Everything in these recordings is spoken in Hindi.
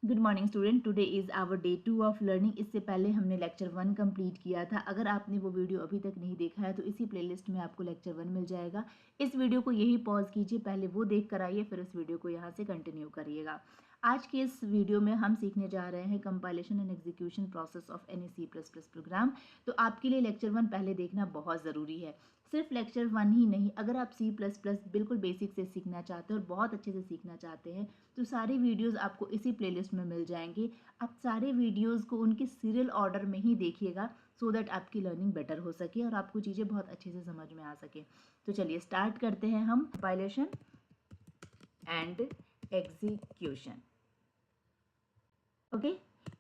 Good morning student, today is our day 2 of learning. इससे पहले हमने लेक्चर 1 कंप्लीट किया था। अगर आपने वो वीडियो अभी तक नहीं देखा है तो इसी प्लेलिस्ट में आपको लेक्चर 1 मिल जाएगा। इस वीडियो को यही पॉज कीजिए, पहले वो देख कर आइए, फिर उस वीडियो को यहाँ से कंटिन्यू करिएगा। आज के इस वीडियो में हम सीखने जा रहे हैं compilation and execution process of any C++ program. तो आपके लिए लेक्चर 1 पहले देखना बहुत ज़रूरी है। सिर्फ लेक्चर 1 ही नहीं, अगर आप C++ बिल्कुल बेसिक से सीखना चाहते हैं और बहुत अच्छे से सीखना चाहते हैं तो सारी वीडियोस आपको इसी प्लेलिस्ट में मिल जाएंगे। आप सारे वीडियोस को उनके सीरियल ऑर्डर में ही देखिएगा सो दैट आपकी लर्निंग बेटर हो सके और आपको चीज़ें बहुत अच्छे से समझ में आ सके। तो चलिए स्टार्ट करते हैं हम कंपाइलेशन एंड एग्जीक्यूशन। ओके,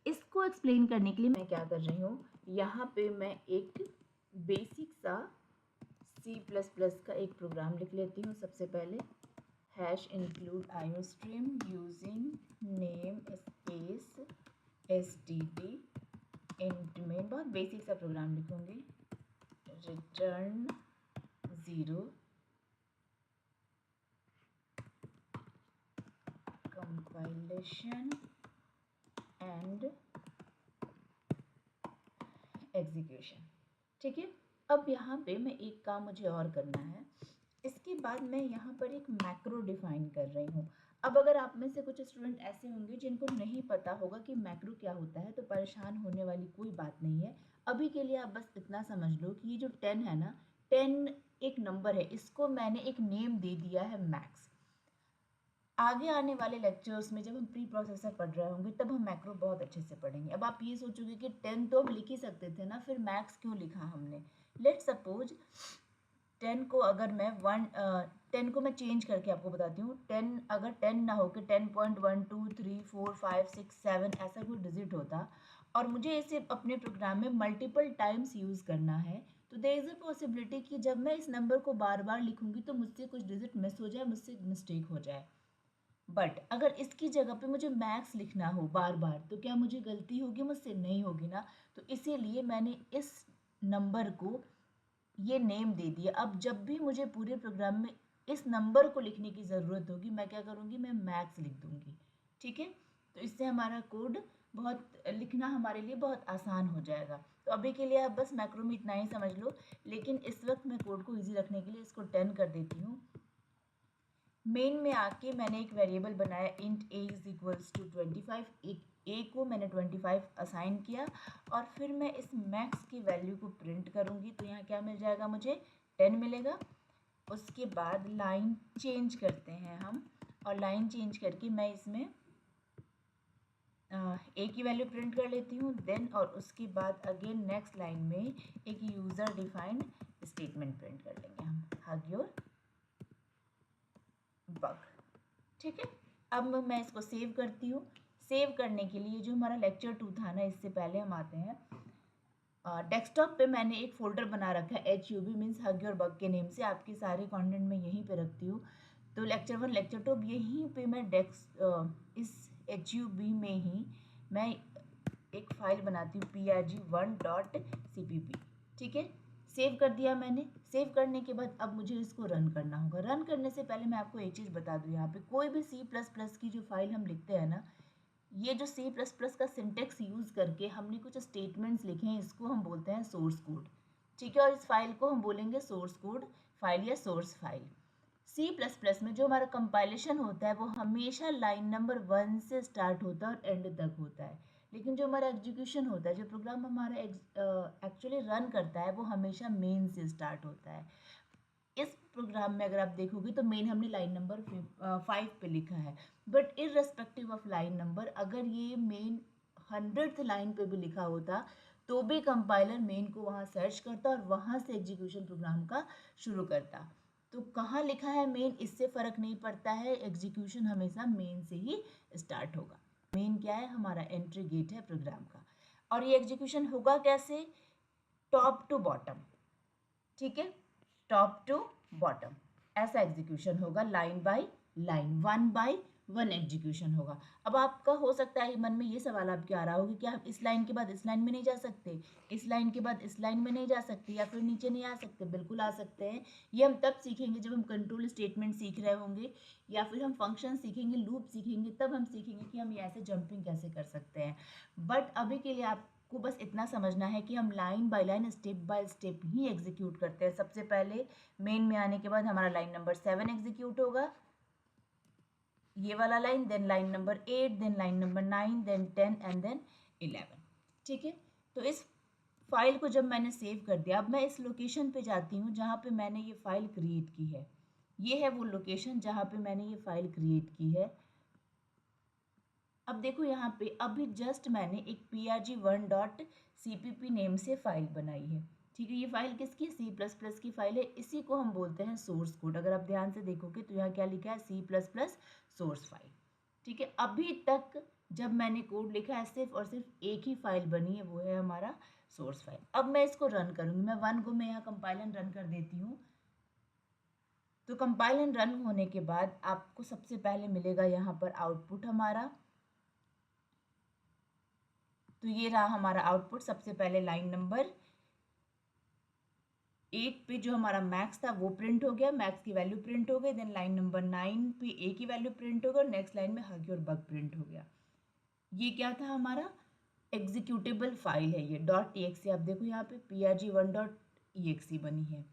इसको एक्सप्लेन करने के लिए मैं क्या कर रही हूँ, यहाँ पे मैं एक बेसिक सा C++ का एक प्रोग्राम लिख लेती हूँ। सबसे पहले #include iostream using name space std int main, बहुत बेसिक सा प्रोग्राम लिखूंगी। Return 0, compilation and execution. ठीक है, अब यहाँ पे मैं एक काम मुझे और करना है। इसके बाद मैं यहाँ पर एक मैक्रो डिफाइन कर रही हूँ। अब अगर आप में से कुछ स्टूडेंट ऐसे होंगे जिनको नहीं पता होगा कि मैक्रो क्या होता है, तो परेशान होने वाली कोई बात नहीं है। अभी के लिए आप बस इतना समझ लो कि ये जो 10 है ना, 10 एक नंबर है, इसको मैंने एक नेम दे दिया है मैक्स। आगे आने वाले लेक्चर्स में जब हम प्री प्रोसेसर पढ़ रहे होंगे तब हम मैक्रो बहुत अच्छे से पढ़ेंगे। अब आप ये सोचोगे कि 10 तो हम लिख ही सकते थे ना, फिर मैक्स क्यों लिखा हमने। लेट सपोज 10 को अगर मैं 10 को मैं चेंज करके आपको बताती हूँ। 10 अगर 10 ना हो कि 10.1 2 3 4 5 6 7 ऐसा कोई डिजिट होता और मुझे इसे अपने प्रोग्राम में मल्टीपल टाइम्स यूज़ करना है, तो देयर इज़ अ पॉसिबिलिटी कि जब मैं इस नंबर को बार बार लिखूंगी तो मुझसे कुछ डिजिट मिस हो जाए, मुझसे मिस्टेक हो जाए। बट अगर इसकी जगह पे मुझे मैक्स लिखना हो बार बार तो क्या मुझे गलती होगी? मुझसे नहीं होगी ना। तो इसीलिए मैंने इस नंबर को ये नेम दे दिया। अब जब भी मुझे पूरे प्रोग्राम में इस नंबर को लिखने की ज़रूरत होगी, मैं क्या करूँगी, मैं मैक्स लिख दूँगी। ठीक है, तो इससे हमारा कोड बहुत लिखना हमारे लिए बहुत आसान हो जाएगा। तो अभी के लिए आप बस मैक्रो में इतना ही समझ लो, लेकिन इस वक्त मैं कोड को ईजी रखने के लिए इसको 10 कर देती हूँ। मेन में आके मैंने एक वेरिएबल बनाया int a is equals to 25। एक a को मैंने 25 असाइन किया और फिर मैं इस मैक्स की वैल्यू को प्रिंट करूँगी। तो यहाँ क्या मिल जाएगा, मुझे 10 मिलेगा। उसके बाद लाइन चेंज करते हैं हम, और लाइन चेंज करके मैं इसमें a की वैल्यू प्रिंट कर लेती हूँ। देन और उसके बाद अगेन नेक्स्ट लाइन में एक यूज़र डिफाइंड स्टेटमेंट प्रिंट कर लेंगे हम, हग योर बग। ठीक है, अब मैं इसको सेव करती हूँ। सेव करने के लिए जो हमारा लेक्चर 2 था ना, इससे पहले हम आते हैं डेस्कटॉप पे मैंने एक फोल्डर बना रखा है HUB means hug your bug के नेम से। आपके सारे कंटेंट मैं यहीं पे रखती हूँ। तो लेक्चर 1 लेक्चर 2 यहीं पे मैं इस HUB में ही मैं एक फाइल बनाती हूँ prg1.cpp। ठीक है, सेव कर दिया मैंने। सेव करने के बाद अब मुझे इसको रन करना होगा। रन करने से पहले मैं आपको एक चीज़ बता दूँ, यहाँ पे कोई भी C++ की जो फाइल हम लिखते हैं ना, ये जो C++ का सिंटेक्स यूज़ करके हमने कुछ स्टेटमेंट्स लिखे हैं, इसको हम बोलते हैं सोर्स कोड। ठीक है, और इस फाइल को हम बोलेंगे सोर्स कोड फाइल या सोर्स फाइल। C++ में जो हमारा कंपाइलेशन होता है वो हमेशा लाइन नंबर 1 से स्टार्ट होता है और एंड तक होता है। लेकिन जो हमारा एग्जीक्यूशन होता है, जो प्रोग्राम हमारा एक्चुअली रन करता है, वो हमेशा मेन से स्टार्ट होता है। इस प्रोग्राम में अगर आप देखोगे तो मेन हमने लाइन नंबर 5 पे लिखा है, but irrespective of line number अगर ये मेन 100th लाइन पे भी लिखा होता तो भी कंपाइलर मेन को वहाँ सर्च करता और वहाँ से एग्जीक्यूशन प्रोग्राम का शुरू करता। तो कहाँ लिखा है मेन, इससे फ़र्क नहीं पड़ता है, एग्जीक्यूशन हमेशा मेन से ही स्टार्ट होगा। मेन क्या है, हमारा एंट्री गेट है प्रोग्राम का। और ये एग्जीक्यूशन होगा कैसे, टॉप टू बॉटम। ठीक है, टॉप टू बॉटम ऐसा एग्जीक्यूशन होगा, line by line, 1 by 1 execution होगा। अब आपका हो सकता है मन में ये सवाल आपके आ रहा होगा कि क्या हम इस लाइन के बाद इस लाइन में नहीं जा सकते, इस लाइन के बाद इस लाइन में नहीं जा सकते, या फिर नीचे नहीं आ सकते? बिल्कुल आ सकते हैं। ये हम तब सीखेंगे जब हम कंट्रोल स्टेटमेंट सीख रहे होंगे, या फिर हम फंक्शन सीखेंगे, लूप सीखेंगे, तब हम सीखेंगे कि हम ये ऐसे जंपिंग कैसे कर सकते हैं। बट अभी के लिए आपको बस इतना समझना है कि हम line by line, step by step he execute करते हैं। सबसे पहले मेन में आने के बाद हमारा लाइन नंबर 7 एग्जीक्यूट होगा, ये वाला line, then line number 8, then line number 9, then 10 and then 11। ठीक है, तो इस फाइल को जब मैंने सेव कर दिया, अब मैं इस लोकेशन पे जाती हूँ जहाँ पे मैंने ये फाइल क्रिएट की है। ये है वो लोकेशन जहाँ पे मैंने ये फाइल क्रिएट की है। अब देखो यहाँ पे अभी जस्ट मैंने एक prg1.cpp नेम से फाइल बनाई है। ठीक है, ये फाइल किसकी? C++ की फाइल है। इसी को हम बोलते हैं सोर्स कोड। अगर आप ध्यान से देखोगे तो यहाँ क्या लिखा है? C++ source file. ठीक है, अभी तक जब मैंने कोड लिखा है सिर्फ और सिर्फ एक ही फाइल बनी है, वो है हमारा सोर्स फाइल। अब मैं इसको रन करूँगी, मैं 1 गो में यहाँ कंपाइल एंड रन कर देती हूँ। तो कंपाइल एंड रन होने के बाद आपको सबसे पहले मिलेगा यहाँ पर आउटपुट हमारा। तो ये रहा हमारा आउटपुट। सबसे पहले लाइन नंबर 8 पे जो हमारा मैक्स था वो प्रिंट हो गया, मैक्स की वैल्यू प्रिंट हो गई। देन लाइन नंबर 9 पे ए की वैल्यू प्रिंट हो गई और नेक्स्ट लाइन में हग और बग प्रिंट हो गया। ये क्या था? हमारा एग्जीक्यूटेबल फाइल है ये .exe। आप देखो यहाँ पे prg1.exe बनी है,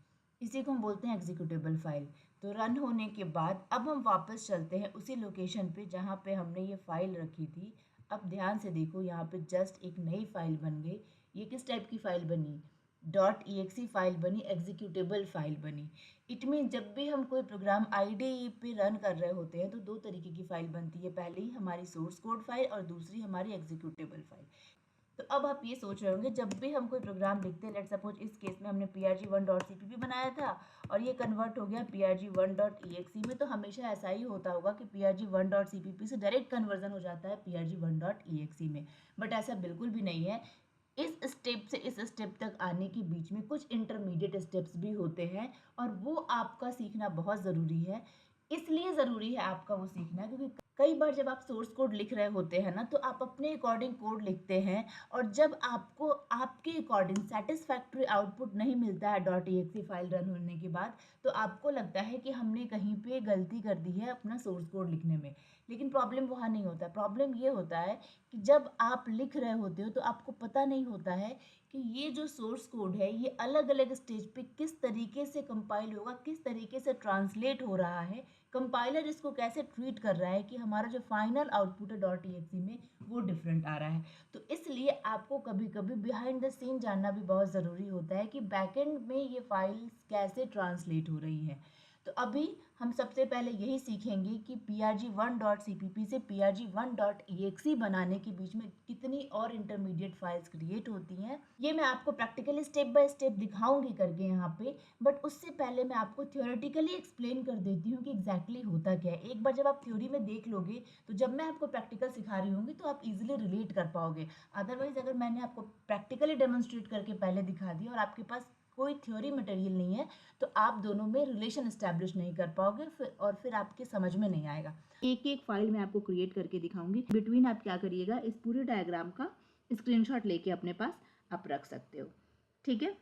इसी को हम बोलते हैं एग्जीक्यूटेबल फाइल। तो रन होने के बाद अब हम वापस चलते हैं उसी लोकेशन पे जहाँ पे हमने ये फाइल रखी थी। अब ध्यान से देखो, यहाँ पे जस्ट एक नई फाइल बन गई। ये किस टाइप की फाइल बनी? .exe फाइल बनी, एग्जीक्यूटेबल फाइल बनी। इट मीन जब भी हम कोई प्रोग्राम IDE पे रन कर रहे होते हैं तो दो तरीके की फाइल बनती है, पहली हमारी सोर्स कोड फाइल और दूसरी हमारी एग्जीक्यूटेबल फाइल। तो अब आप ये सोच रहे होंगे, जब भी हम कोई प्रोग्राम लिखते हैं, लेट सपोज इस केस में हमने prg1.cpp बनाया था और ये कन्वर्ट हो गया prg1.exe में, तो हमेशा ऐसा ही होता होगा कि prg1.cpp से डायरेक्ट कन्वर्जन हो जाता है prg1.exe में। बट ऐसा बिल्कुल भी नहीं है। इस स्टेप से इस स्टेप तक आने के बीच में कुछ इंटरमीडिएट स्टेप्स भी होते हैं और वो आपका सीखना बहुत ज़रूरी है। इसलिए ज़रूरी है आपका वो सीखना क्योंकि कई बार जब आप सोर्स कोड लिख रहे होते हैं ना, तो आप अपने अकॉर्डिंग कोड लिखते हैं और जब आपको आपके अकॉर्डिंग सेटिस्फैक्ट्री आउटपुट नहीं मिलता है .exe फाइल रन होने के बाद, तो आपको लगता है कि हमने कहीं पे गलती कर दी है अपना सोर्स कोड लिखने में। लेकिन प्रॉब्लम वहाँ नहीं होता। प्रॉब्लम ये होता है कि जब आप लिख रहे होते हो तो आपको पता नहीं होता है कि ये जो सोर्स कोड है ये अलग अलग स्टेज पे किस तरीके से कंपाइल होगा, किस तरीके से ट्रांसलेट हो रहा है, कंपाइलर इसको कैसे ट्रीट कर रहा है कि हमारा जो फाइनल आउटपुट है .exe में वो डिफरेंट आ रहा है। तो इसलिए आपको कभी कभी बिहाइंड द सीन जानना भी बहुत ज़रूरी होता है कि बैकएंड में ये फाइल्स कैसे ट्रांसलेट हो रही हैं। तो अभी हम सबसे पहले यही सीखेंगे कि prg1.cpp से prg1.exe बनाने के बीच में कितनी और इंटरमीडिएट फाइल्स क्रिएट होती हैं। ये मैं आपको प्रैक्टिकली स्टेप बाय स्टेप दिखाऊंगी करके यहाँ पे, बट उससे पहले मैं आपको थ्योरेटिकली एक्सप्लेन कर देती हूँ कि एग्जैक्टली होता क्या है। एक बार जब आप थ्योरी में देख लोगे तो जब मैं आपको प्रैक्टिकल सिखा रही होंगी तो आप इजिली रिलेट कर पाओगे। अदरवाइज अगर मैंने आपको प्रैक्टिकली डेमोन्स्ट्रेट करके पहले दिखा दिया और आपके पास कोई थ्योरी मटेरियल नहीं है, तो आप दोनों में रिलेशन एस्टैब्लिश नहीं कर पाओगे फिर आपके समझ में नहीं आएगा। एक एक फाइल मैं आपको क्रिएट करके दिखाऊंगी। बिटवीन आप क्या करिएगा, इस पूरे डायग्राम का स्क्रीनशॉट लेके अपने पास आप रख सकते हो। ठीक है,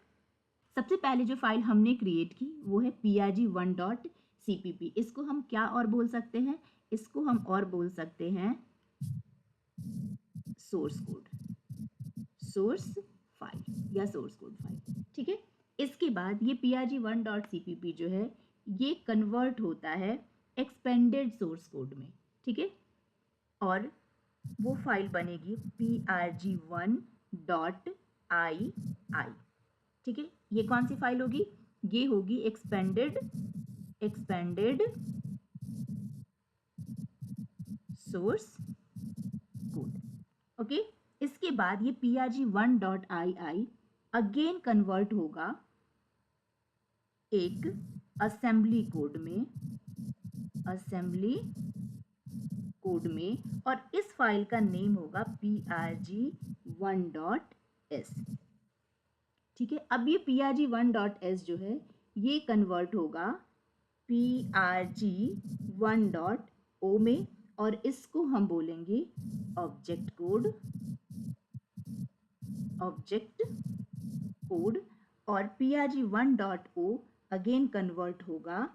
सबसे पहले जो फाइल हमने क्रिएट की वो है prg1.cpp। इसको हम क्या और बोल सकते हैं? इसको हम और बोल सकते हैं सोर्स कोड, सोर्स फाइल या सोर्स कोड फाइल। ठीक है, इसके बाद ये prg1.cpp जो है ये कन्वर्ट होता है एक्सपेंडेड सोर्स कोड में। ठीक है, और वो फाइल बनेगी prg1.ii। ठीक है, ये कौन सी फाइल होगी? ये होगी एक्सपेंडेड सोर्स कोड। ओके, इसके बाद ये prg1.ii अगेन कन्वर्ट होगा एक असेंबली कोड में, और इस फाइल का नेम होगा prg1.s। ठीक है, अब ये prg1.s जो है ये कन्वर्ट होगा prg1.o में, और इसको हम बोलेंगे ऑब्जेक्ट कोड, ऑब्जेक्ट कोड। और prg1.o अगेन कन्वर्ट होगा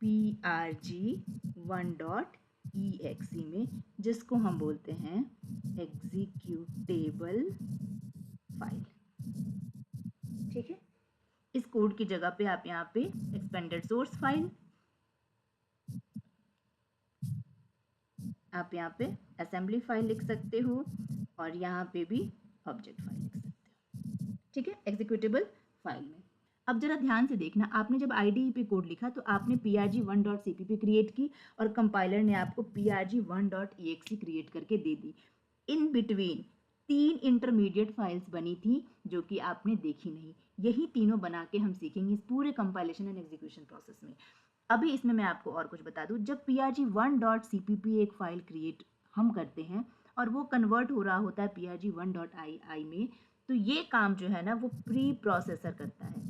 prg1.exe में, जिसको हम बोलते हैं एग्जीक्यूटेबल फाइल। ठीक है, इस कोड की जगह पे आप यहाँ पे एक्सपेंडेड सोर्स फाइल, आप यहाँ पे असेंबली फाइल लिख सकते हो और यहाँ पे भी ऑब्जेक्ट फाइल लिख सकते हो। ठीक है, एग्जीक्यूटेबल फाइल में। अब जरा ध्यान से देखना, आपने जब IDE पे कोड लिखा तो आपने prg1.cpp क्रिएट की और कंपाइलर ने आपको prg1.exe क्रिएट करके दे दी। इन बिटवीन 3 इंटरमीडिएट फाइल्स बनी थी जो कि आपने देखी नहीं। यही तीनों बना के हम सीखेंगे इस पूरे कंपाइलेशन एंड एग्जीक्यूशन प्रोसेस में। अभी इसमें मैं आपको और कुछ बता दूं, जब prg1.cpp एक फाइल क्रिएट हम करते हैं और वो कन्वर्ट हो रहा होता है prg1.ii में, तो ये काम जो है ना वो प्री प्रोसेसर करता है।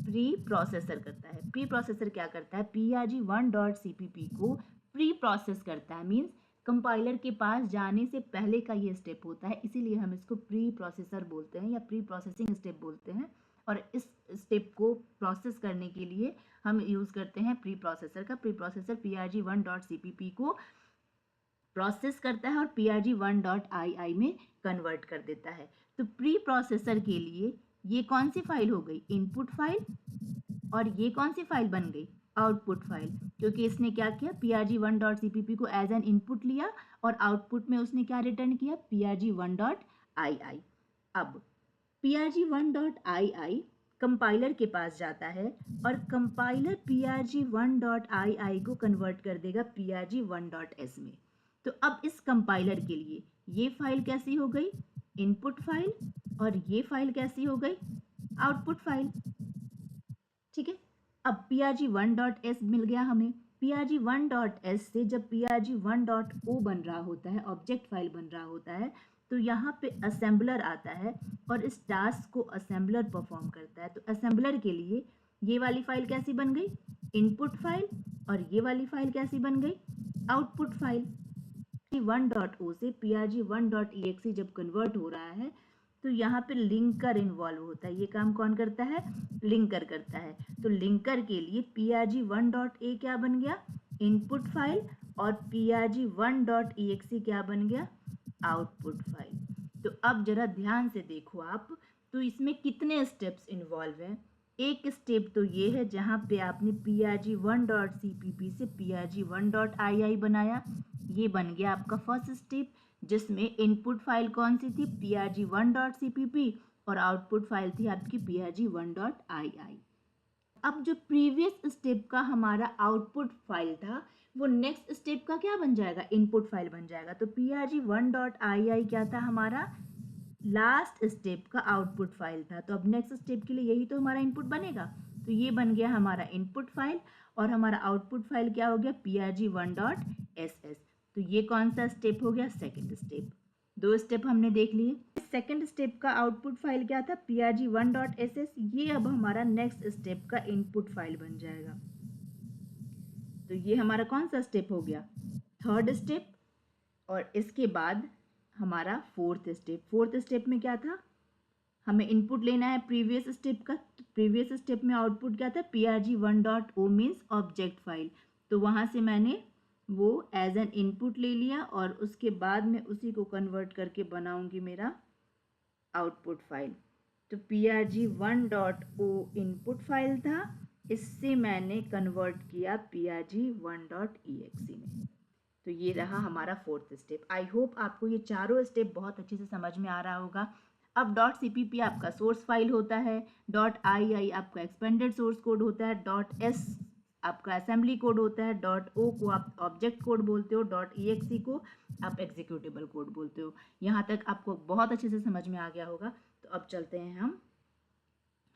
प्री प्रोसेसर क्या करता है, prg1.cpp को प्री प्रोसेस करता है, मीन्स कंपाइलर के पास जाने से पहले का ये स्टेप होता है, इसीलिए हम इसको प्री प्रोसेसर बोलते हैं या प्री प्रोसेसिंग स्टेप बोलते हैं। और इस स्टेप को प्रोसेस करने के लिए हम यूज करते हैं प्री प्रोसेसर का। प्री प्रोसेसर prg1.cpp को प्रोसेस करता है और prg1.ii में कन्वर्ट कर देता है। तो प्री प्रोसेसर के लिए ये कौन सी फाइल हो गई, इनपुट फाइल, और ये कौन सी फाइल बन गई, आउटपुट फाइल, क्योंकि इसने क्या किया, prg1.cpp को एज एन इनपुट लिया और आउटपुट में उसने क्या रिटर्न किया, prg1.ii। अब prg1.ii कंपाइलर के पास जाता है और कंपाइलर prg1.ii को कन्वर्ट कर देगा prg1.s में। तो अब इस कंपाइलर के लिए ये फाइल कैसी हो गई, इनपुट फाइल, और ये फाइल कैसी हो गई, आउटपुट फाइल। ठीक है, अब prg1.s मिल गया हमें। prg1.s से जब prg1.o बन रहा होता है, ऑब्जेक्ट फाइल बन रहा होता है, तो यहाँ पे असेंबलर आता है और इस टास्क को असेंबलर परफॉर्म करता है। तो असेंबलर के लिए ये वाली फाइल कैसी बन गई, इनपुट फाइल, और ये वाली फाइल कैसी बन गई, आउटपुट फाइल। prg1.o से prg1.exe जब कन्वर्ट हो रहा है तो यहाँ पे लिंकर इन्वॉल्व होता है। ये काम कौन करता है, लिंकर करता है। तो लिंकर के लिए prg1.a क्या बन गया, इनपुट फाइल, और prg1.exe क्या बन गया, आउटपुट फाइल। तो अब जरा ध्यान से देखो आप, तो इसमें कितने स्टेप्स इन्वॉल्व हैं। एक स्टेप तो ये है जहाँ पे आपने prg1.cpp से prg1.ii बनाया, ये बन गया आपका फर्स्ट स्टेप, जिसमें इनपुट फाइल कौन सी थी, prg1.cpp, और आउटपुट फाइल थी आपकी prg1.ii। अब जो प्रीवियस स्टेप का हमारा आउटपुट फाइल था वो नेक्स्ट स्टेप का क्या बन जाएगा, इनपुट फाइल बन जाएगा। तो prg1.ii क्या था, हमारा लास्ट स्टेप का आउटपुट फाइल था। तो अब नेक्स्ट स्टेप के लिए यही तो हमारा इनपुट बनेगा। तो ये बन गया हमारा इनपुट फाइल और हमारा आउटपुट फाइल क्या हो गया, prg1.ss। तो ये कौन सा स्टेप हो गया, सेकेंड स्टेप। दो स्टेप हमने देख लिए। सेकेंड स्टेप का आउटपुट फाइल क्या था, prg1.ss। ये अब हमारा नेक्स्ट स्टेप का इनपुट फाइल बन जाएगा। तो ये हमारा कौन सा स्टेप हो गया, थर्ड स्टेप। और इसके बाद हमारा फोर्थ स्टेप। फोर्थ स्टेप में क्या था, हमें इनपुट लेना है प्रीवियस स्टेप का। तो प्रीवियस स्टेप में आउटपुट क्या था, prg1.o मीन्स ऑब्जेक्ट फाइल। तो वहाँ से मैंने वो एज एन इनपुट ले लिया और उसके बाद में उसी को कन्वर्ट करके बनाऊंगी मेरा आउटपुट फाइल। तो prg1.o इनपुट फाइल था, इससे मैंने कन्वर्ट किया prg1.exe में। तो ये रहा हमारा फोर्थ स्टेप। आई होप आपको ये चारों स्टेप बहुत अच्छे से समझ में आ रहा होगा। अब .cpp आपका सोर्स फाइल होता है, .ii आपका एक्सपेंडेड सोर्स कोड होता है, .s आपका असेंबली कोड होता है, .o को आप ऑब्जेक्ट कोड बोलते हो, .exe को आप एग्जीक्यूटेबल कोड बोलते हो। यहाँ तक आपको बहुत अच्छे से समझ में आ गया होगा। तो अब चलते हैं हम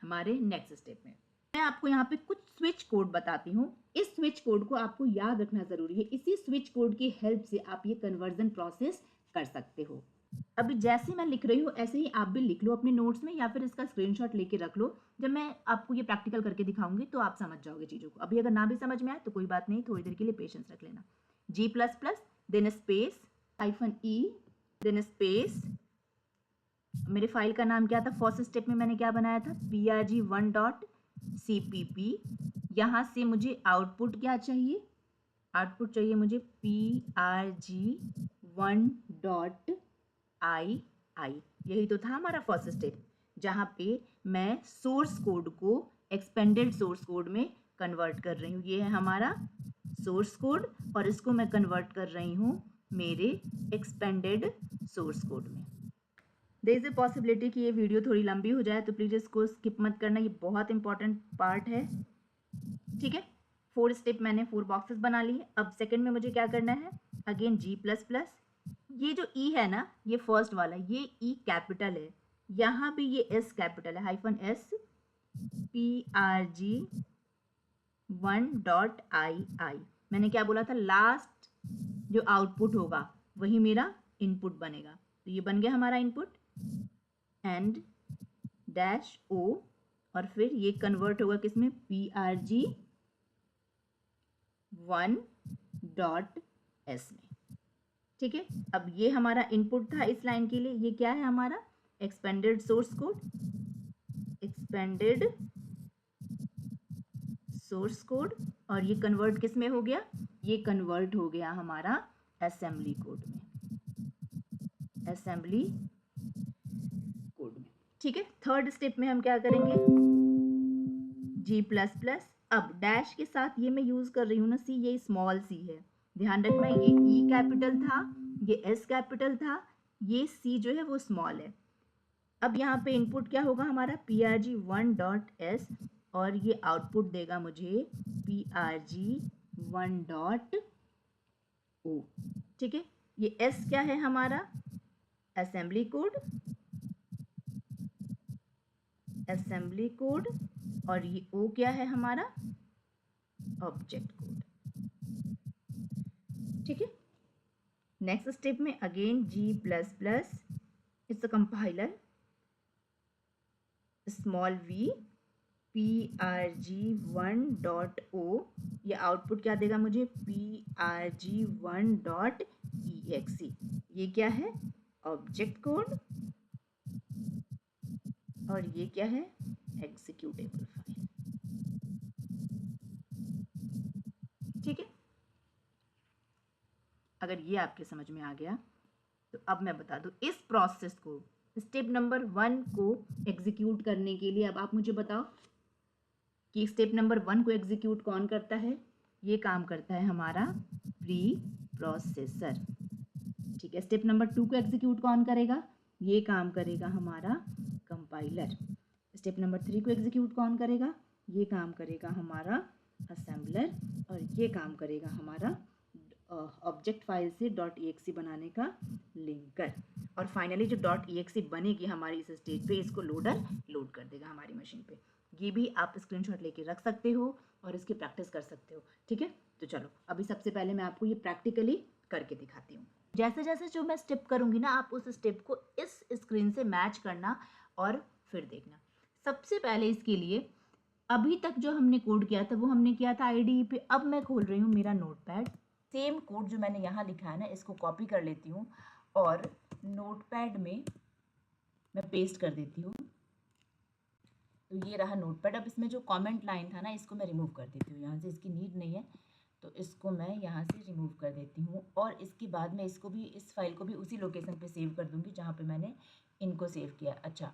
हमारे नेक्स्ट स्टेप में। मैं आपको यहाँ पे कुछ स्विच कोड बताती हूँ। इस स्विच कोड को आपको याद रखना जरूरी है। इसी स्विच कोड की हेल्प से आप ये कन्वर्जन प्रोसेस कर सकते हो। अभी जैसे मैं लिख रही हूँ ऐसे ही आप भी लिख लो अपने नोट्स में, या फिर इसका स्क्रीनशॉट लेके रख लो। जब मैं आपको ये प्रैक्टिकल करके दिखाऊंगी तो आप समझ जाओगे चीज़ों को। अभी अगर ना भी समझ में आए तो कोई बात नहीं, थोड़ी देर के लिए पेशेंस रख लेना। G++ then space -e then space, मेरे फाइल का नाम क्या था, फर्स्ट स्टेप में मैंने क्या बनाया था, prg1.cpp। यहाँ से मुझे आउटपुट क्या चाहिए, आउटपुट चाहिए मुझे prg1.ii। यही तो था हमारा फर्स्ट स्टेप, जहाँ पे मैं सोर्स कोड को एक्सपेंडेड सोर्स कोड में कन्वर्ट कर रही हूँ। ये है हमारा सोर्स कोड और इसको मैं कन्वर्ट कर रही हूँ मेरे एक्सपेंडेड सोर्स कोड में। देयर इज ए पॉसिबिलिटी कि ये वीडियो थोड़ी लंबी हो जाए, तो प्लीज़ इसको स्किप मत करना, ये बहुत इंपॉर्टेंट पार्ट है, ठीक है। 4 स्टेप मैंने 4 बॉक्सेस बना लिए। अब सेकंड में मुझे क्या करना है, अगेन G++। ये जो E है ना, ये फर्स्ट वाला, ये E कैपिटल है, यहाँ भी ये S कैपिटल है, -S prg1.ii। मैंने क्या बोला था, लास्ट जो आउटपुट होगा वही मेरा इनपुट बनेगा, तो ये बन गया हमारा इनपुट एंड डैश ओ, और फिर ये कन्वर्ट होगा किसमें, prg1.s में, ठीक है। अब ये हमारा इनपुट था इस लाइन के लिए, ये क्या है हमारा expanded source code, expanded source code, और ये कन्वर्ट किस में हो गया, ये कन्वर्ट हो गया हमारा असेंबली कोड में, असेंबली कोड में, ठीक है। थर्ड स्टेप में हम क्या करेंगे, G++। अब डैश के साथ ये मैं यूज कर रही हूँ ना, सी, ये स्मॉल सी है, ध्यान रखना, ये ई कैपिटल था, ये एस कैपिटल था, ये सी जो है वो स्मॉल है। अब यहाँ पे इनपुट क्या होगा हमारा, prg1.s, और ये आउटपुट देगा मुझे prg1.o, ठीक है। ये s क्या है हमारा, असेंबली कोड, असेंबली कोड, और ये o क्या है हमारा, ऑब्जेक्ट कोड, ठीक है। नेक्स्ट स्टेप में again G++, it's a compiler, small v prg1.o, ये आउटपुट क्या देगा मुझे, prg1.exe, ये क्या है, ऑब्जेक्ट कोड, और ये क्या है, एग्जीक्यूटेबल फाइल, ठीक है। अगर ये आपके समझ में आ गया तो अब मैं बता दूं इस प्रोसेस को, स्टेप नंबर 1 को एग्जीक्यूट करने के लिए। अब आप मुझे बताओ कि स्टेप नंबर 1 को एग्जीक्यूट कौन करता है, ये काम करता है हमारा प्री प्रोसेसर, ठीक है। स्टेप नंबर 2 को एग्जीक्यूट कौन करेगा, ये काम करेगा हमारा कंपाइलर। स्टेप नंबर 3 को एग्जीक्यूट कौन करेगा, ये काम करेगा हमारा असेंबलर, और ये काम करेगा हमारा ऑब्जेक्ट फाइल से .exe बनाने का लिंकर, और फाइनली जो .exe बनेगी हमारी इस स्टेज पे, इसको लोडर लोड कर देगा हमारी मशीन पे। ये भी आप स्क्रीनशॉट लेके रख सकते हो और इसकी प्रैक्टिस कर सकते हो, ठीक है। तो चलो अभी सबसे पहले मैं आपको ये प्रैक्टिकली करके दिखाती हूँ। जैसे जैसे जो मैं स्टेप करूँगी ना, आप उस स्टेप को इस स्क्रीन से मैच करना और फिर देखना। सबसे पहले इसके लिए अभी तक जो हमने कोड किया था वो हमने किया था IDE पे। अब मैं खोल रही हूँ मेरा नोटपैड, सेम कोड जो मैंने यहाँ लिखा है ना, इसको कॉपी कर लेती हूँ और नोटपैड में मैं पेस्ट कर देती हूँ। तो ये रहा नोटपैड। अब इसमें जो कमेंट लाइन था ना, इसको मैं रिमूव कर देती हूँ यहाँ से, इसकी नीड नहीं है, तो इसको मैं यहाँ से रिमूव कर देती हूँ। और इसके बाद मैं इसको भी, इस फाइल को भी उसी लोकेशन पे सेव कर दूँगी जहाँ पे मैंने इनको सेव किया। अच्छा,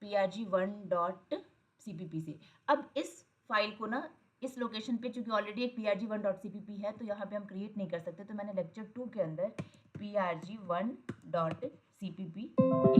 prg1.cpp से। अब इस फाइल को ना इस लोकेशन पे, चूंकि ऑलरेडी एक prg1.cpp है, तो यहाँ पे हम क्रिएट नहीं कर सकते, तो मैंने लेक्चर 2 के अंदर prg1.cpp,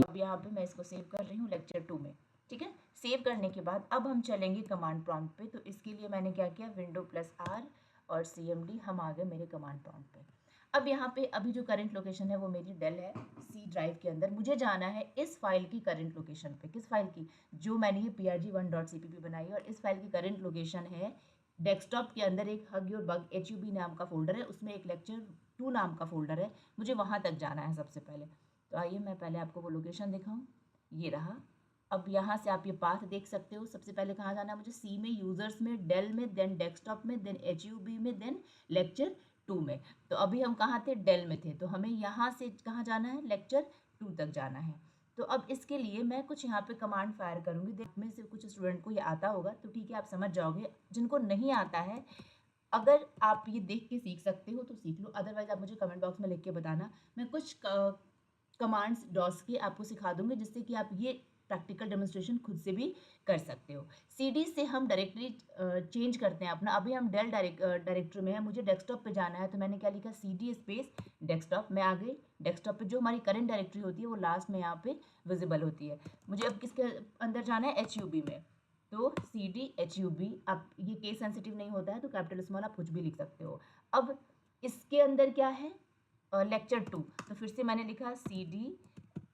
अब यहाँ पे मैं इसको सेव कर रही हूँ लेक्चर 2 में, ठीक है। सेव करने के बाद अब हम चलेंगे कमांड प्रॉम्प्ट पे। तो इसके लिए मैंने क्या किया, Windows+R और CMD, हम आ गए मेरे कमांड प्रॉम्प्ट पे। अब यहाँ पे अभी जो करंट लोकेशन है वो मेरी डेल है C ड्राइव के अंदर। मुझे जाना है इस फाइल की करंट लोकेशन पे। किस फाइल की, जो मैंने ये prg1.cpp बनाई है, और इस फाइल की करंट लोकेशन है डेस्कटॉप के अंदर एक हग योर बग HUB नाम का फोल्डर है, उसमें एक लेक्चर 2 नाम का फोल्डर है, मुझे वहाँ तक जाना है सबसे पहले। तो आइए मैं पहले आपको वो लोकेशन दिखाऊँ, ये रहा। अब यहाँ से आप ये पाथ देख सकते हो। सबसे पहले कहाँ जाना है मुझे, C में, यूजर्स में, डेल में, देन डेस्कटॉप में, देन HUB में, देन लेक्चर 2 में। तो अभी हम कहाँ थे, डेल में थे, तो हमें यहाँ से कहाँ जाना है, लेक्चर 2 तक जाना है। तो अब इसके लिए मैं कुछ यहाँ पे कमांड फायर करूँगी, देख में से कुछ स्टूडेंट को ये आता होगा तो ठीक है, आप समझ जाओगे। जिनको नहीं आता है, अगर आप ये देख के सीख सकते हो तो सीख लो, अदरवाइज आप मुझे कमेंट बॉक्स में लिख के बताना। मैं कुछ कमांड्स डॉस के आपको सिखा दूंगी, जिससे कि आप ये प्रैक्टिकल डेमोन्स्ट्रेशन खुद से भी कर सकते हो। सीडी से हम डायरेक्टली चेंज करते हैं अपना। अभी हम डेल डायरेक्टरी में है, मुझे डेस्कटॉप पे जाना है, तो मैंने क्या लिखा, CD स्पेस डेस्कटॉप। मैं आ गई डेस्कटॉप पे। जो हमारी करंट डायरेक्टरी होती है वो लास्ट में यहाँ पे विजिबल होती है। मुझे अब किसके अंदर जाना है, HUB में। तो CD HUB, आप ये केस सेंसिटिव नहीं होता है तो कैपिटल स्मॉल आप कुछ भी लिख सकते हो। अब इसके अंदर क्या है, लेक्चर 2। तो फिर से मैंने लिखा CD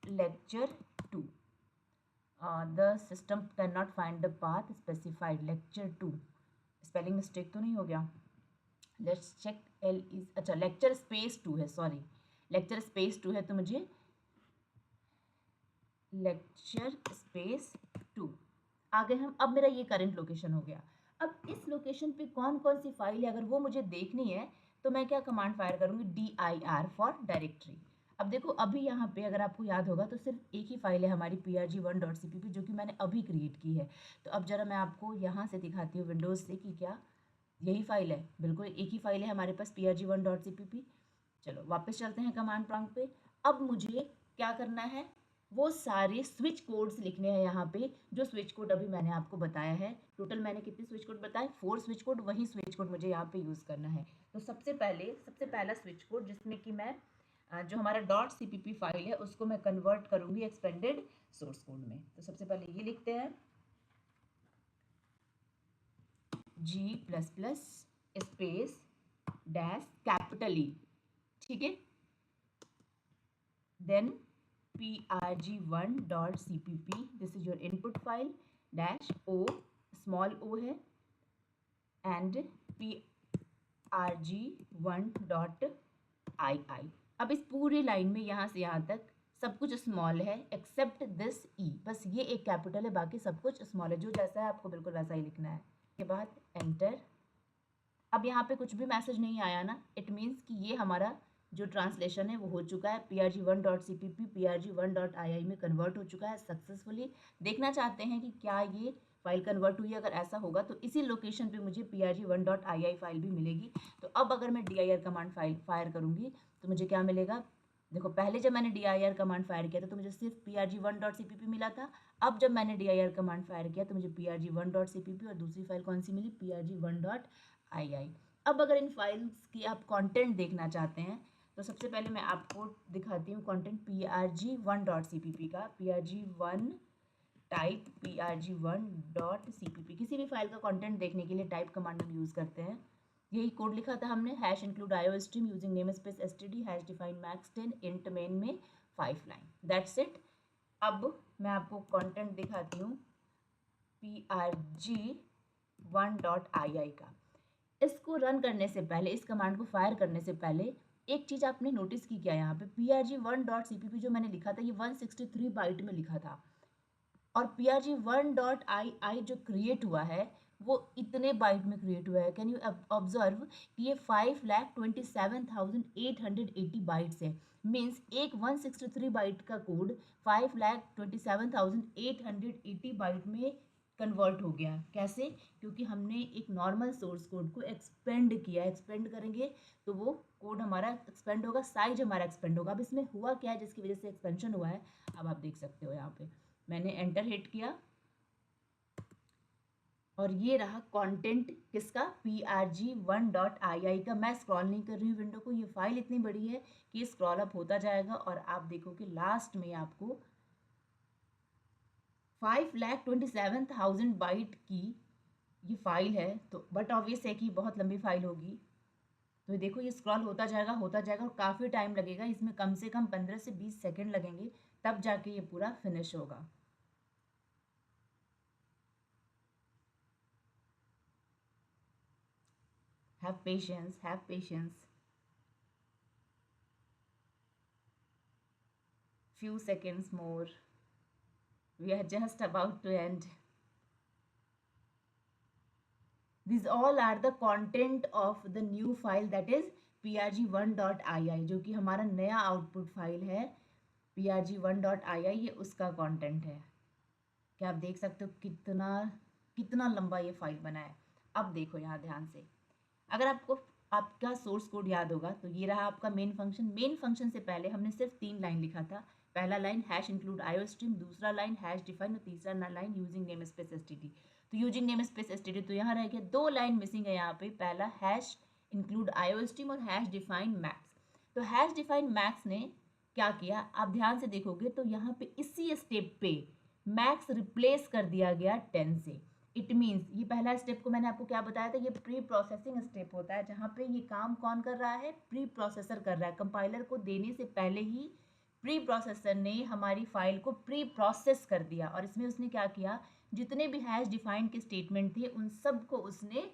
lecture 2। The system can not find the path specified, lecture 2। Spelling mistake तो नहीं हो गया, लेट्स चेक। L इज, अच्छा लेक्चर स्पेस 2 है, सॉरी लेक्चर स्पेस 2 है, तो मुझे लेक्चर स्पेस 2 आ गए हम। अब मेरा ये करंट लोकेशन हो गया। अब इस लोकेशन पे कौन कौन सी फाइल है, अगर वो मुझे देखनी है तो मैं क्या कमांड फायर करूँगी, dir फॉर डायरेक्टरी। अब देखो, अभी यहाँ पे अगर आपको याद होगा तो सिर्फ एक ही फाइल है हमारी prg1.cpp, जो कि मैंने अभी क्रिएट की है। तो अब जरा मैं आपको यहाँ से दिखाती हूँ विंडोज़ से कि क्या यही फाइल है। बिल्कुल एक ही फाइल है हमारे पास, prg1.cpp। चलो वापस चलते हैं कमांड प्रॉम्प्ट पे। अब मुझे क्या करना है, वो सारे स्विच कोड्स लिखने हैं यहाँ पे, जो स्विच कोड अभी मैंने आपको बताया है। टोटल मैंने कितने स्विच कोड बताए, 4 स्विच कोड। वही स्विच कोड मुझे यहाँ पे यूज़ करना है। तो सबसे पहला स्विच कोड, जिसमें कि मैं जो हमारा .cpp फाइल है उसको मैं कन्वर्ट करूँगी एक्सपेंडेड सोर्स कोड में। तो सबसे पहले ये लिखते हैं, G++ space dash capital E, ठीक है। Then prg1.cpp, this is your input file, dash O, small o है, एंड prg1.ii। अब इस पूरी लाइन में यहाँ से यहाँ तक सब कुछ स्मॉल है एक्सेप्ट दिस E, बस ये एक कैपिटल है, बाकी सब कुछ स्मॉल है। जो जैसा है आपको बिल्कुल वैसा ही लिखना है। के बाद एंटर। अब यहाँ पे कुछ भी मैसेज नहीं आया ना, इट मीन्स कि ये हमारा जो ट्रांसलेशन है वो हो चुका है। prg1.cpp prg1.ii में कन्वर्ट हो चुका है सक्सेसफुली। देखना चाहते हैं कि क्या ये फाइल कन्वर्ट हुई है, अगर ऐसा होगा तो इसी लोकेशन पे मुझे prg1.ii फाइल भी मिलेगी। तो अब अगर मैं dir कमांड फायर करूँगी तो मुझे क्या मिलेगा, देखो पहले जब मैंने dir कमांड फायर किया था तो मुझे सिर्फ prg1.cpp मिला था। अब जब मैंने dir कमांड फायर किया तो मुझे prg1.cpp और दूसरी फाइल कौन सी मिली, prg1.ii। अब अगर इन फाइल्स की आप कंटेंट देखना चाहते हैं तो सबसे पहले मैं आपको दिखाती हूँ कंटेंट prg1.cpp का। prg1 टाइप prg1.cpp, किसी भी फाइल का कंटेंट देखने के लिए टाइप कमांड हम यूज़ करते हैं। यही कोड लिखा था हमने, #include IO stream using namespace std #define max10 int main में 5 लाइन, दैट्स इट। अब मैं आपको कंटेंट दिखाती हूँ prg1.ii का। इसको रन करने से पहले, इस कमांड को फायर करने से पहले एक चीज़ आपने नोटिस की क्या, यहाँ पे prg1.cpp जो मैंने लिखा था ये 163 बाइट में लिखा था, और prg1.ii जो क्रिएट हुआ है वो इतने बाइट में क्रिएट हुआ है। कैन यू ऑब्जर्व कि ये 5,27,880 बाइट्स है। मीन्स एक 163 बाइट का कोड 5,27,880 बाइट में कन्वर्ट हो गया। कैसे, क्योंकि हमने एक नॉर्मल सोर्स कोड को एक्सपेंड किया। एक्सपेंड करेंगे तो वो कोड हमारा एक्सपेंड होगा, साइज हमारा एक्सपेंड होगा। अब इसमें हुआ क्या है जिसकी वजह से एक्सपेंशन हुआ है, अब आप देख सकते हो। यहाँ पे मैंने एंटर हिट किया और ये रहा कंटेंट किसका, prg1.ii का। मैं स्क्रॉल नहीं कर रही हूँ विंडो को, ये फाइल इतनी बड़ी है कि स्क्रॉल अप होता जाएगा और आप देखो कि लास्ट में आपको 5,27,000 बाइट की ये फाइल है। तो बट ऑब्वियस है कि बहुत लंबी फाइल होगी। तो देखो ये स्क्रॉल होता जाएगा और काफ़ी टाइम लगेगा, इसमें कम से कम 15 से 20 सेकेंड लगेंगे, तब जाके ये पूरा फिनिश होगा। Have patience, have patience. Few seconds more. We are just about to end. These all are the content of the new file, that is prg1.ii जो कि हमारा नया आउटपुट फाइल है prg1.ii, ये उसका कंटेंट है। क्या आप देख सकते हो कितना कितना लंबा ये फाइल बना है। अब देखो यहाँ ध्यान से, अगर आपको आपका सोर्स कोड याद होगा तो ये रहा आपका मेन फंक्शन। मेन फंक्शन से पहले हमने सिर्फ 3 लाइन लिखा था। पहला line hash include IO stream, दूसरा लाइन हैश डिफाइन और तीसरा line using name space STD. तो यूजिंग नेम स्पेस एसटीडी तो यहाँ रह गया, 2 लाइन मिसिंग है यहाँ पे, पहला हैश इंक्लूड आईओ स्ट्रीम और हैश डिफाइन मैक्स। तो हैश डिफाइन मैक्स ने क्या किया, आप ध्यान से देखोगे तो यहाँ पे इसी स्टेप पे मैक्स रिप्लेस कर दिया गया 10 से। इट मीन्स ये पहला स्टेप को मैंने आपको क्या बताया था, ये प्री प्रोसेसिंग स्टेप होता है, जहाँ पे ये काम कौन कर रहा है, प्री प्रोसेसर कर रहा है। कंपाइलर को देने से पहले ही प्री प्रोसेसर ने हमारी फाइल को प्री प्रोसेस कर दिया, और इसमें उसने क्या किया, जितने भी हैश डिफाइंड के स्टेटमेंट थे उन सब को उसने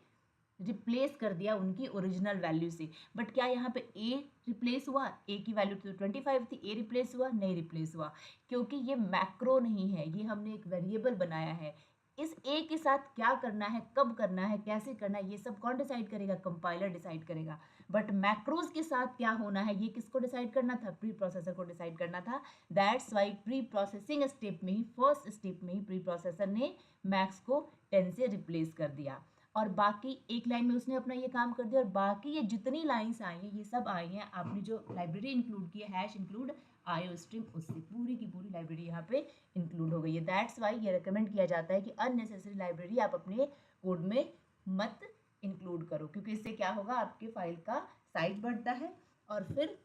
रिप्लेस कर दिया उनकी ओरिजिनल वैल्यू से। बट क्या यहाँ पे ए रिप्लेस हुआ, ए की वैल्यू तो 25 थी, ए रिप्लेस हुआ, नहीं रिप्लेस हुआ, क्योंकि ये मैक्रो नहीं है, ये हमने एक वेरिएबल बनाया है। इस ए के साथ क्या करना है, कब करना है, कैसे करना है, ये सब कौन डिसाइड करेगा, कंपाइलर डिसाइड करेगा। बट मैक्रोज के साथ क्या होना है, ये किसको डिसाइड करना था, प्री प्रोसेसर को डिसाइड करना था। That's why pre processing step में ही, फर्स्ट स्टेप में ही प्री प्रोसेसर ने मैक्स को 10 से रिप्लेस कर दिया, और बाकी एक लाइन में उसने अपना ये काम कर दिया। और बाकी ये जितनी लाइंस आई हैं ये सब आई हैं आपने जो लाइब्रेरी इंक्लूड की है, हैश इंक्लूड आईओ स्ट्रीम, उससे पूरी की पूरी लाइब्रेरी यहाँ पे इंक्लूड हो गई है। दैट्स वाई ये रिकमेंड किया जाता है कि अननेसेसरी लाइब्रेरी आप अपने कोड में मत इंक्लूड करो, क्योंकि इससे क्या होगा, आपके फाइल का साइज बढ़ता है और फिर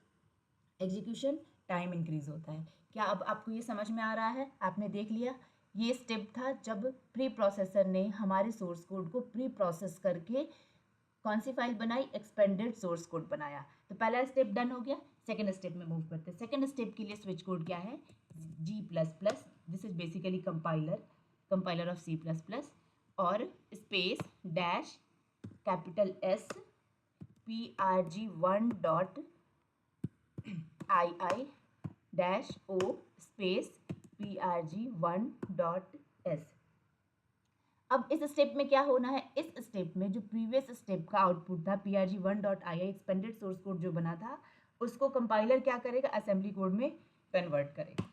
एग्जीक्यूशन टाइम इंक्रीज होता है। क्या अब आपको ये समझ में आ रहा है, आपने देख लिया। ये स्टेप था जब प्री प्रोसेसर ने हमारे सोर्स कोड को प्री प्रोसेस करके कौन सी फाइल बनाई, एक्सपेंडेड सोर्स कोड बनाया। तो पहला स्टेप डन हो गया, सेकेंड स्टेप में मूव करते हैं। सेकेंड स्टेप के लिए स्विच कोड क्या है, G++, this is basically compiler of C++, और space dash capital S prg1.ii dash o space prg1.s। अब इस स्टेप में क्या होना है, इस स्टेप में जो प्रीवियस स्टेप का आउटपुट था prg1.ii एक्सपेंडेड सोर्स कोड जो बना था, उसको कंपाइलर क्या करेगा, असेंबली कोड में कन्वर्ट करेगा।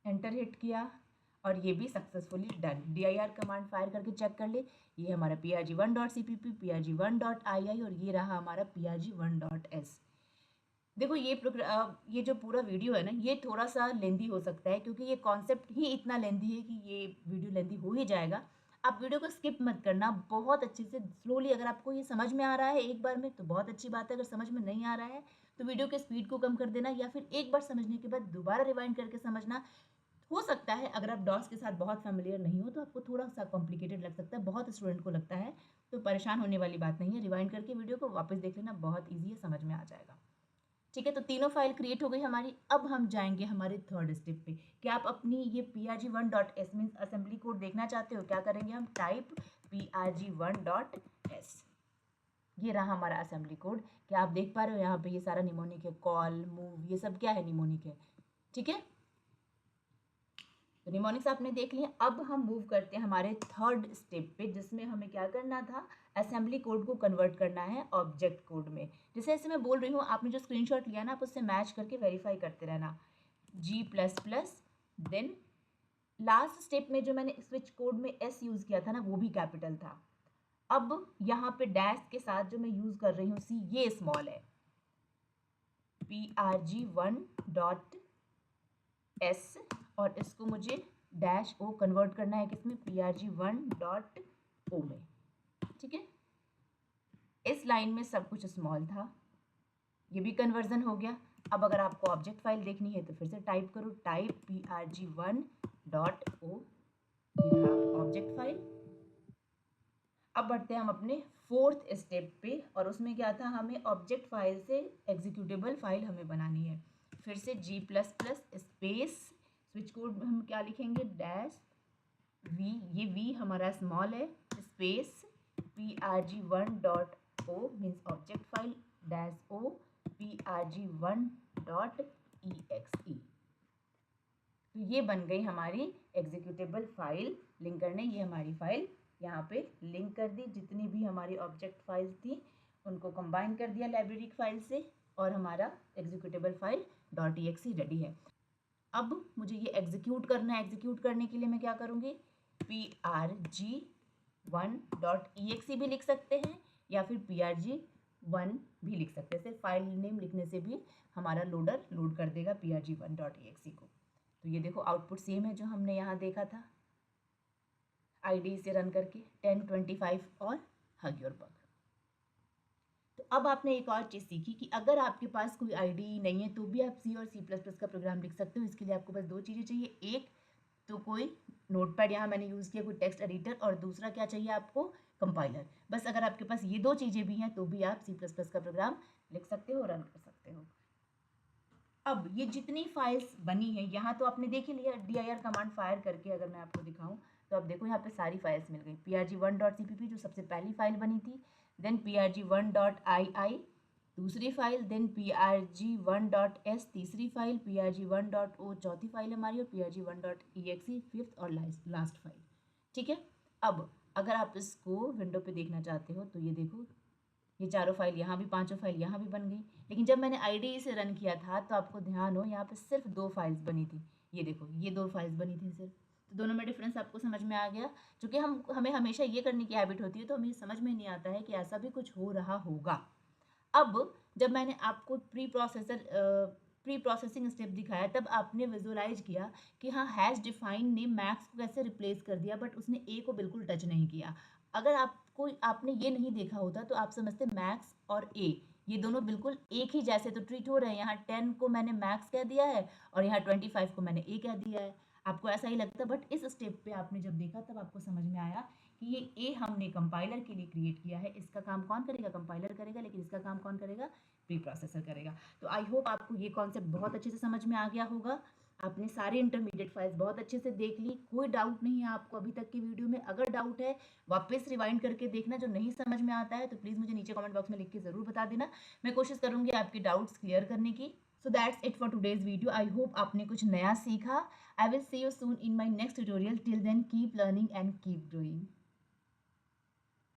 एंटर हिट किया और ये भी successfully done. dir command fire करके चेक कर ले, ये हमारा prg1.cpp, prg1.ii और ये रहा हमारा prg1.s। देखो ये जो पूरा वीडियो है ना, ये थोड़ा सा लेंदी हो सकता है, क्योंकि ये कॉन्सेप्ट ही इतना लेंदी है कि ये वीडियो लेंदी हो ही जाएगा। आप वीडियो को स्किप मत करना, बहुत अच्छे से स्लोली, अगर आपको ये समझ में आ रहा है एक बार में तो बहुत अच्छी बात है, अगर समझ में नहीं आ रहा है तो वीडियो के स्पीड को कम कर देना, या फिर एक बार समझने के बाद दोबारा रिवाइंड करके समझना। हो सकता है अगर आप डॉस के साथ बहुत फैमिलियर नहीं हो तो आपको थोड़ा सा कॉम्प्लिकेटेड लग सकता है, बहुत स्टूडेंट को लगता है, तो परेशान होने वाली बात नहीं है। रिवाइंड करके वीडियो को वापस देख लेना, बहुत ईजी है, समझ में आ जाएगा। ठीक है, तो तीनों फाइल क्रिएट हो गई हमारी। अब हम जाएंगे हमारे थर्ड स्टेप पे। क्या आप अपनी ये prg1.s मीन्स असेंबली कोड देखना चाहते हो, क्या करेंगे हम, टाइप prg1.s। ये रहा हमारा असेंबली कोड। क्या आप देख पा रहे हो, यहाँ पे ये सारा निमोनिक है, कॉल मूव ये सब क्या है, निमोनिक है। ठीक है, तो निमोनिक्स आपने देख लिया। अब हम मूव करते हैं हमारे थर्ड स्टेप पे, जिसमें हमें क्या करना था, असेंबली कोड को कन्वर्ट करना है ऑब्जेक्ट कोड में। जैसे जैसे मैं बोल रही हूँ, आपने जो स्क्रीनशॉट लिया ना, आप उससे मैच करके वेरीफाई करते रहना। G++, देन लास्ट स्टेप में जो मैंने स्विच कोड में S यूज़ किया था ना, वो भी कैपिटल था। अब यहाँ पे डैश के साथ जो मैं यूज़ कर रही हूँ C, ये स्मॉल है, prg1.s, और इसको मुझे डैश ओ कन्वर्ट करना है किसमें, prg1.o में। ठीक है, इस लाइन में सब कुछ स्मॉल था, ये भी कन्वर्जन हो गया। अब अगर आपको ऑब्जेक्ट फाइल देखनी है तो फिर से टाइप करो, टाइप prg1.o, ये रहा ऑब्जेक्ट फाइल। अब बढ़ते हैं हम अपने फोर्थ स्टेप पे, और उसमें क्या था, हमें ऑब्जेक्ट फाइल से एग्जीक्यूटेबल फाइल हमें बनानी है। फिर से G++ स्पेस स्विच कोड में हम क्या लिखेंगे, डैश v, ये v हमारा स्मॉल है, space prg1.o means object file, dash o prg1.exe। तो ये बन गई हमारी एग्जीक्यूटेबल फाइल। लिंकर ने ये हमारी फाइल यहाँ पे लिंक कर दी, जितनी भी हमारी ऑब्जेक्ट फाइल्स थी उनको कंबाइन कर दिया लाइब्रेरी फाइल से और हमारा एग्जीक्यूटेबल फाइल .exe रेडी है। अब मुझे ये एग्जीक्यूट करना है। एग्जीक्यूट करने के लिए मैं क्या करूँगी, prg1.exe भी लिख सकते हैं या फिर prg1 भी लिख सकते हैं। सिर्फ फाइल नेम लिखने से भी हमारा लोडर लोड कर देगा prg1.exe को। तो ये देखो आउटपुट सेम है जो हमने यहाँ देखा था IDE से रन करके 1025 और हग योर बग। तो अब आपने एक और चीज़ सीखी कि अगर आपके पास कोई IDE नहीं है तो भी आप C और C++ का प्रोग्राम लिख सकते हो। इसके लिए आपको बस दो चीज़ें चाहिए, एक तो कोई नोटपैड, यहाँ मैंने यूज़ किया कोई टेक्स्ट एडिटर, और दूसरा क्या चाहिए आपको, कंपाइलर। बस अगर आपके पास ये दो चीज़ें भी हैं तो भी आप C++ का प्रोग्राम लिख सकते हो, रन कर सकते हो। अब ये जितनी फाइल्स बनी है यहाँ तो आपने देख ही लिया, dir कमांड फायर करके अगर मैं आपको दिखाऊं तो आप देखो यहाँ पे सारी फाइल्स मिल गई। prg1.cpp जो सबसे पहली फाइल बनी थी, देन prg1.ii दूसरी फाइल, देन prg1.s तीसरी फाइल, prg1.o चौथी फाइल हमारी, और prg1.exe फिफ्थ और लास्ट फाइल। ठीक है, अब अगर आप इसको विंडो पे देखना चाहते हो तो ये देखो ये चारों फाइल यहाँ भी, पांचों फाइल यहाँ भी बन गई। लेकिन जब मैंने IDE से रन किया था तो आपको ध्यान हो यहाँ पे सिर्फ दो फाइल्स बनी थी। ये देखो ये दो फाइल्स बनी थी सिर्फ। तो दोनों में डिफरेंस आपको समझ में आ गया। क्योंकि हमें हमेशा ये करने की हैबिट होती है तो हमें समझ में नहीं आता है कि ऐसा भी कुछ हो रहा होगा। अब जब मैंने आपको प्री प्रोसेसिंग स्टेप दिखाया तब आपने विजुअलाइज किया कि हाँ हैश डिफाइन ने मैक्स को कैसे रिप्लेस कर दिया, बट उसने ए को बिल्कुल टच नहीं किया। अगर आपने ये नहीं देखा होता तो आप समझते मैक्स और ए ये दोनों बिल्कुल एक ही जैसे तो ट्रीट हो रहे हैं। यहाँ 10 को मैंने मैक्स कह दिया है और यहाँ 25 को मैंने ए कह दिया है। आपको ऐसा ही लगता, बट इस स्टेप पे आपने जब देखा तब आपको समझ में आया कि ये ए हमने कंपाइलर के लिए क्रिएट किया है। इसका काम कौन करेगा, कंपाइलर करेगा, लेकिन इसका काम कौन करेगा, प्री प्रोसेसर करेगा। तो आई होप आपको ये कॉन्सेप्ट बहुत अच्छे से समझ में आ गया होगा। आपने सारे इंटरमीडिएट फाइल्स बहुत अच्छे से देख ली, कोई डाउट नहीं है आपको अभी तक की वीडियो में। अगर डाउट है वापस रिवाइंड करके देखना, जो नहीं समझ में आता है तो प्लीज़ मुझे नीचे कमेंट बॉक्स में लिख के ज़रूर बता देना। मैं कोशिश करूँगी आपके डाउट्स क्लियर करने की। So that's it for today's video. I hope आपने कुछ नया सीखा. I will see you soon in my next tutorial. Till then, keep learning and keep growing.